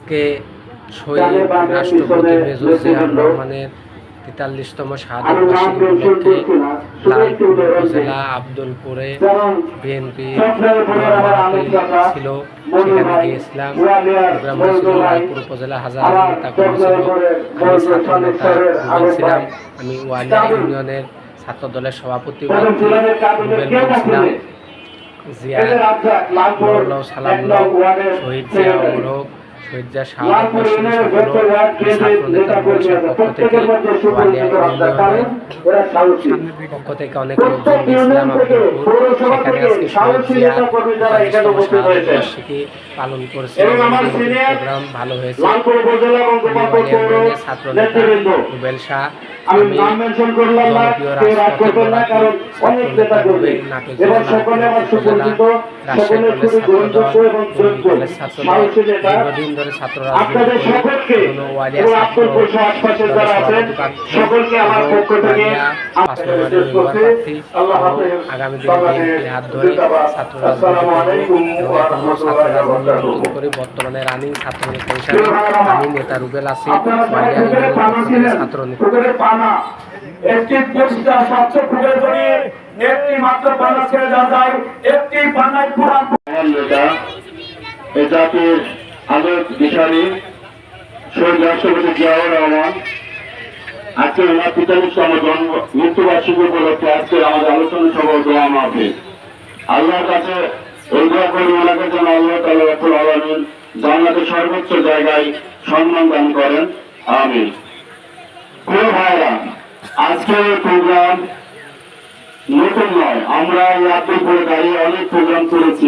আজকে শহীদ রাষ্ট্রপতি মেজর জিয়াউর রহমানের ৪৩তম শাহাদত বার্ষিকী উপলক্ষে লালপুর উপজেলা আব্দুলপুরে বিএনপি ছিল, সেখানে গিয়েছিলাম। প্রোগ্রাম হয়েছিল লালপুর উপজেলা হাজার নেতা কর্মী ছিল, আমি ছাত্র নেতা রুবেল ছিলাম, আমি ওয়ালিয়া ইউনিয়নের ছাত্র দলের সভাপতি রুবেল ছিলাম। জিয়া মরলাও সালাম লাও, শহীদ জিয়া অমর হোক, শহীদ জিয়া শাহাদত বার্ষিকী ছাত্র নেতার মঞ্চের পক্ষ থেকে ওয়ালিয়া ইউনিয়নের পক্ষ থেকে অনেক লোকজন গিয়েছিলাম আব্দুলপুর। সেখানে আজকে শহীদ জিয়া ৪৫তম শাহাদত বার্ষিকী পালন করেছিলাম। প্রোগ্রাম ভালো হয়েছে। ওয়ালিয়া ইউনিয়নের ছাত্র নেতা রুবেল শাহ, আমি জনপ্রিয় রাজপথে বলাকি ছাত্র নেতা রুবেল, নাটোর জেলা উপজেলা রাজশাহী কলেজ ছাত্রদল, জঙ্গি কলেজ ছাত্রদল, দীর্ঘদিন ধরে ছাত্র রাজনীতি করে কোনো ওয়ালিয়া ছাত্র দলের সভাপতি প্রার্থী ওয়ালিয়া ৫ নম্বরের মেম্বার প্রার্থী। আগামী দিনে বিএনপির হাত ধরে ছাত্র রাজনীতি করব এবং এখনও ছাত্র রাজনীতি নতুন করে বর্তমানে রানিং ছাত্র নেতা হিসাবে আমি নেতা রুবেল আছি, ওয়ালিয়া ইউনিয়নের পক্ষ থেকে ছাত্র নেতা। একটি পরিষ্টা স্বচ্ছ পুকুরে যদি একটি মাত্র পানা ছেড়ে দেওয়া যায়, একটি পানায় পুরান জাতির আলোক দিশারি শহীদ রাষ্ট্রপতি জিয়াউর রহমান আজকে ওনার ৪৫তম জন্ম মৃত্যুবার্ষিকী উপলক্ষে আজকে আমাদের আলোচনা সভা দোয়া মাহফিল। আল্লাহর কাছে এই দোয়া করি ওনাকে যেন আল্লাহ তাআলা রব্বুল আলামিন জান্নাতের সর্বোচ্চ জায়গায় সম্মান দান করেন, আমিন। প্রিয় ভাইরা, আজকের প্রোগ্রাম নতুন নয়, আমরা এই আব্দুলপুরে দাঁড়িয়ে অনেক প্রোগ্রাম করেছি।